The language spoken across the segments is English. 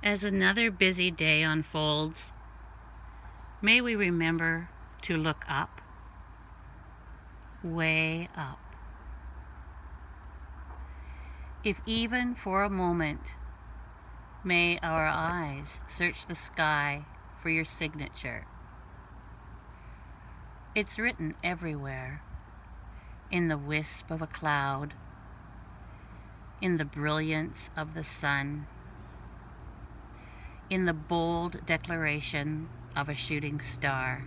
As another busy day unfolds, may we remember to look up, way up. If even for a moment, may our eyes search the sky for your signature. It's written everywhere, in the wisp of a cloud, in the brilliance of the sun, in the bold declaration of a shooting star.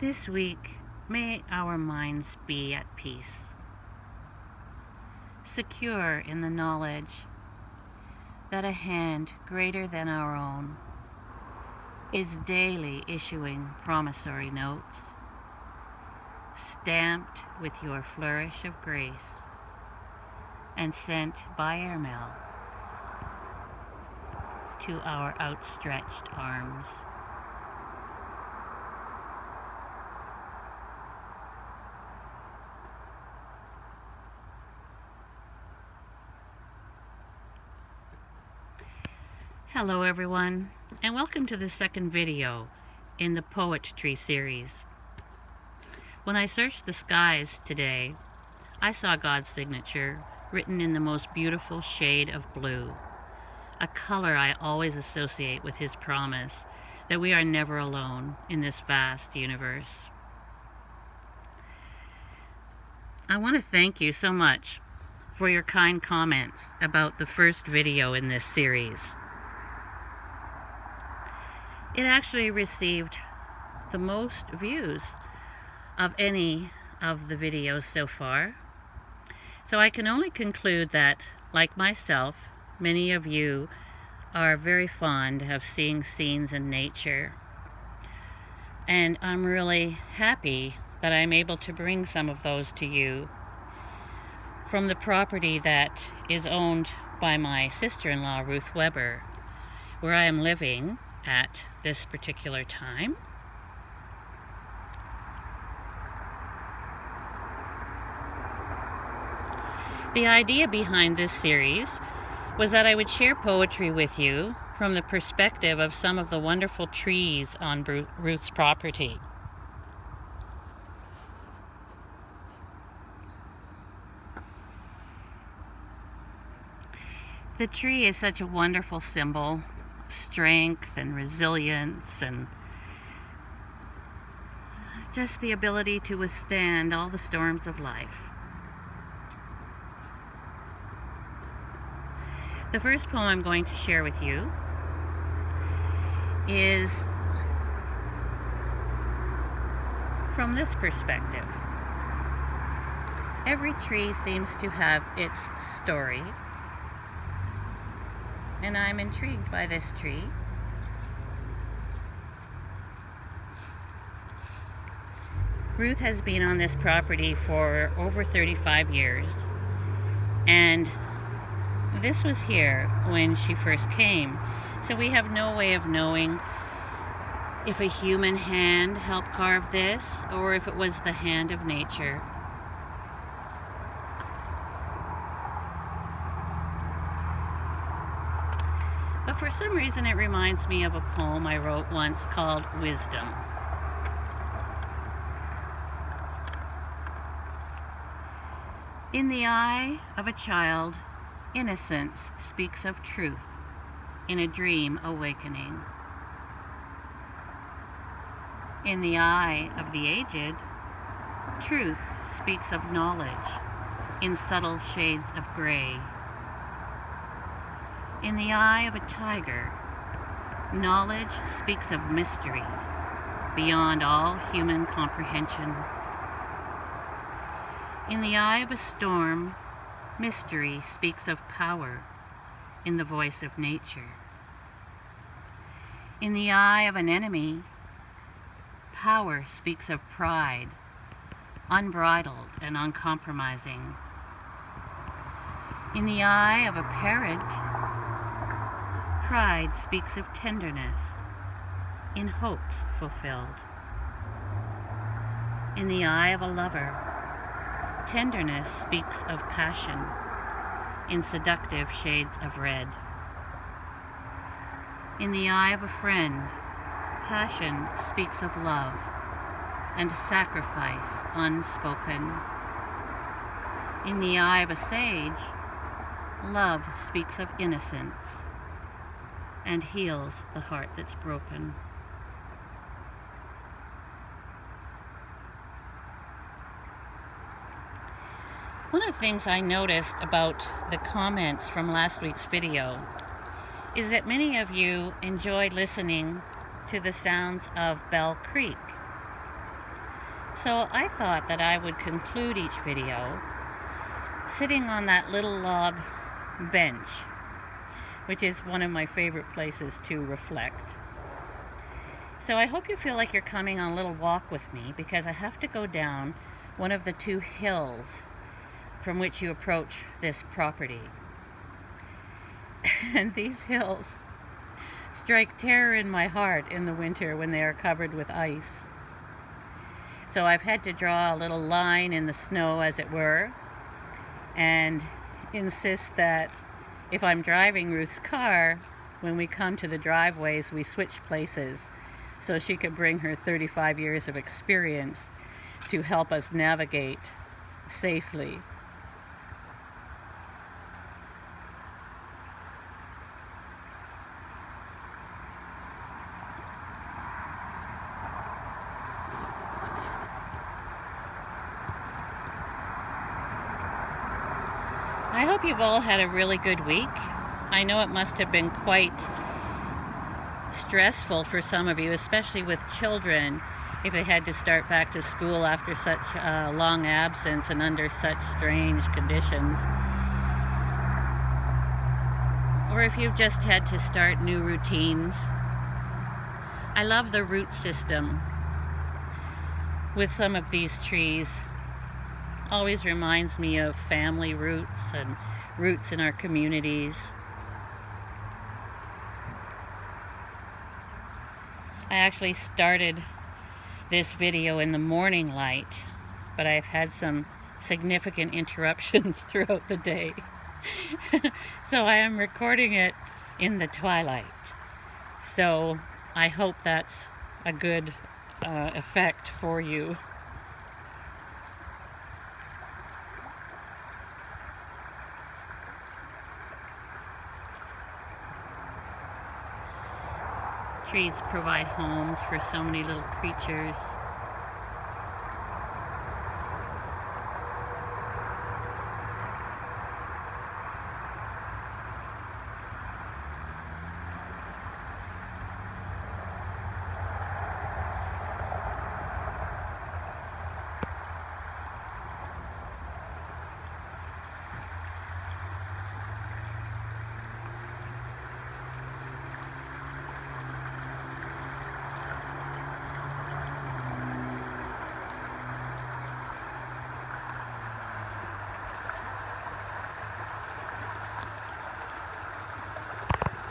This week, may our minds be at peace, secure in the knowledge that a hand greater than our own is daily issuing promissory notes, stamped with your flourish of grace and sent by airmail to our outstretched arms. Hello everyone, and welcome to the second video in the poetry series. When I searched the skies today, I saw God's signature written in the most beautiful shade of blue, a color I always associate with His promise that we are never alone in this vast universe. I want to thank you so much for your kind comments about the first video in this series. It actually received the most views of any of the videos so far. So I can only conclude that, like myself, many of you are very fond of seeing scenes in nature. And I'm really happy that I'm able to bring some of those to you from the property that is owned by my sister-in-law, Ruth Weber, where I am living at this particular time. The idea behind this series was that I would share poetry with you from the perspective of some of the wonderful trees on Ruth's property. The tree is such a wonderful symbol of strength and resilience and just the ability to withstand all the storms of life. The first poem I'm going to share with you is from this perspective. Every tree seems to have its story, and I'm intrigued by this tree. Ruth has been on this property for over 35 years, and this was here when she first came. So we have no way of knowing if a human hand helped carve this or if it was the hand of nature. But for some reason it reminds me of a poem I wrote once called Wisdom. In the eye of a child, innocence speaks of truth in a dream awakening. In the eye of the aged, truth speaks of knowledge in subtle shades of gray. In the eye of a tiger, knowledge speaks of mystery beyond all human comprehension. In the eye of a storm, mystery speaks of power in the voice of nature. In the eye of an enemy, Power speaks of pride, unbridled and uncompromising. In the eye of a parent, pride speaks of tenderness, in hopes fulfilled. In the eye of a lover, tenderness speaks of passion, in seductive shades of red. In the eye of a friend, passion speaks of love and sacrifice unspoken. In the eye of a sage, love speaks of innocence and heals the heart that's broken. One of the things I noticed about the comments from last week's video is that many of you enjoyed listening to the sounds of Bell Creek. So I thought that I would conclude each video sitting on that little log bench, which is one of my favorite places to reflect. So I hope you feel like you're coming on a little walk with me, because I have to go down one of the two hills from which you approach this property. And these hills strike terror in my heart in the winter when they are covered with ice. So I've had to draw a little line in the snow, as it were, and insist that if I'm driving Ruth's car, when we come to the driveways, we switch places so she could bring her 35 years of experience to help us navigate safely. I hope you've all had a really good week. I know it must have been quite stressful for some of you, especially with children, if they had to start back to school after such a long absence and under such strange conditions. Or if you've just had to start new routines. I love the root system with some of these trees. Always reminds me of family roots and roots in our communities. I actually started this video in the morning light, but I've had some significant interruptions throughout the day. So I am recording it in the twilight. So I hope that's a good effect for you. Trees provide homes for so many little creatures.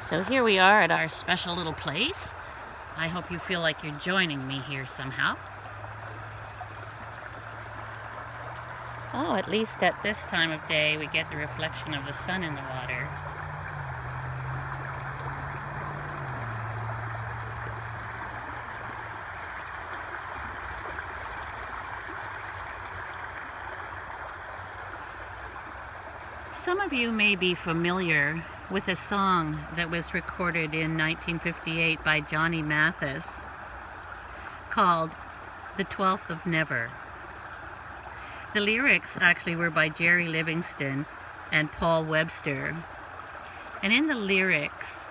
So here we are at our special little place. I hope you feel like you're joining me here somehow. Oh, at least at this time of day we get the reflection of the sun in the water. Some of you may be familiar with a song that was recorded in 1958 by Johnny Mathis called The 12th of Never. The lyrics actually were by Jerry Livingston and Paul Webster. And in the lyrics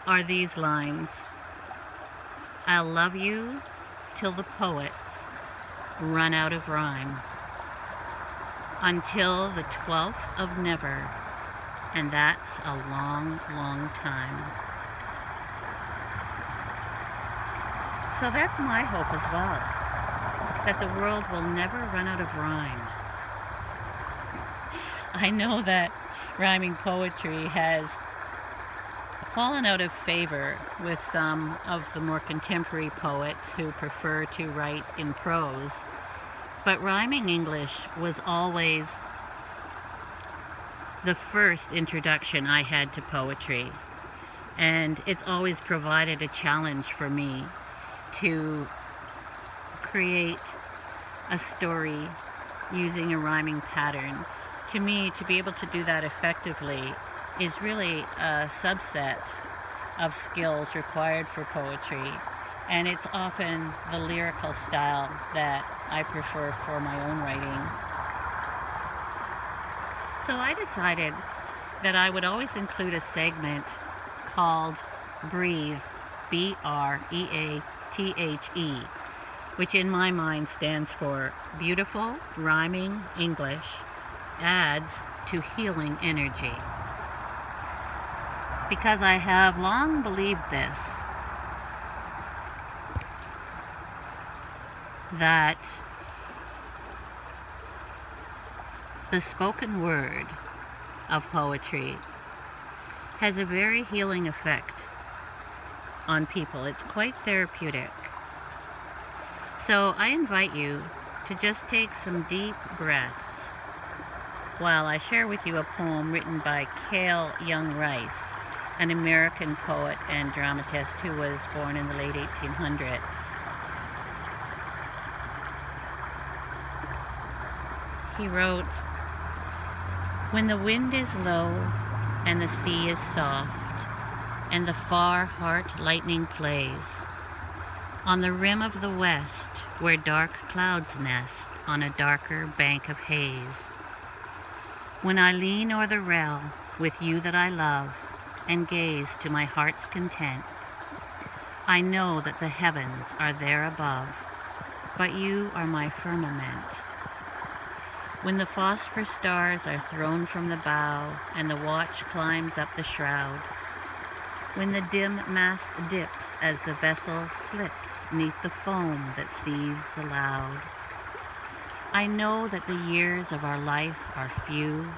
are these lines: I'll love you till the poets run out of rhyme, until the 12th of never. And that's a long, long time. So that's my hope as well, that the world will never run out of rhyme. I know that rhyming poetry has fallen out of favor with some of the more contemporary poets who prefer to write in prose, but rhyming English was always the first introduction I had to poetry, and it's always provided a challenge for me to create a story using a rhyming pattern. To me, to be able to do that effectively is really a subset of skills required for poetry, and it's often the lyrical style that I prefer for my own writing. So I decided that I would always include a segment called Breathe, B-R-E-A-T-H-E, which in my mind stands for Beautiful Rhyming English Adds to Healing Energy. Because I have long believed this, that the spoken word of poetry has a very healing effect on people. It's quite therapeutic. So I invite you to just take some deep breaths while I share with you a poem written by Cale Young Rice, an American poet and dramatist who was born in the late 1800s. He wrote, "When the wind is low and the sea is soft and the far heart lightning plays, on the rim of the west where dark clouds nest on a darker bank of haze, when I lean o'er the rail with you that I love and gaze to my heart's content, I know that the heavens are there above, but you are my firmament. When the phosphor stars are thrown from the bow and the watch climbs up the shroud, when the dim mast dips as the vessel slips 'neath the foam that seethes aloud, I know that the years of our life are few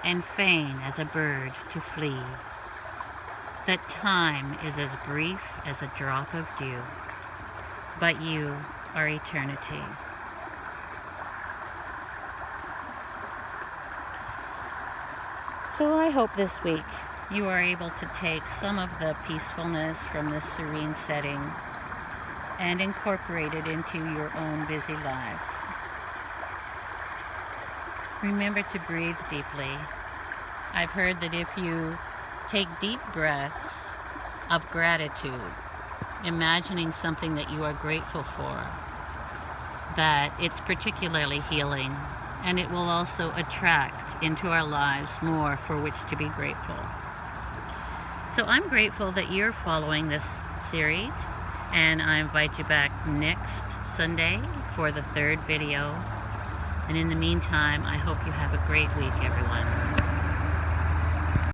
and fain as a bird to flee, that time is as brief as a drop of dew, but you are eternity." So I hope this week you are able to take some of the peacefulness from this serene setting and incorporate it into your own busy lives. Remember to breathe deeply. I've heard that if you take deep breaths of gratitude, imagining something that you are grateful for, that it's particularly healing, and it will also attract into our lives more for which to be grateful. So I'm grateful that you're following this series, and I invite you back next Sunday for the third video. And in the meantime, I hope you have a great week, everyone.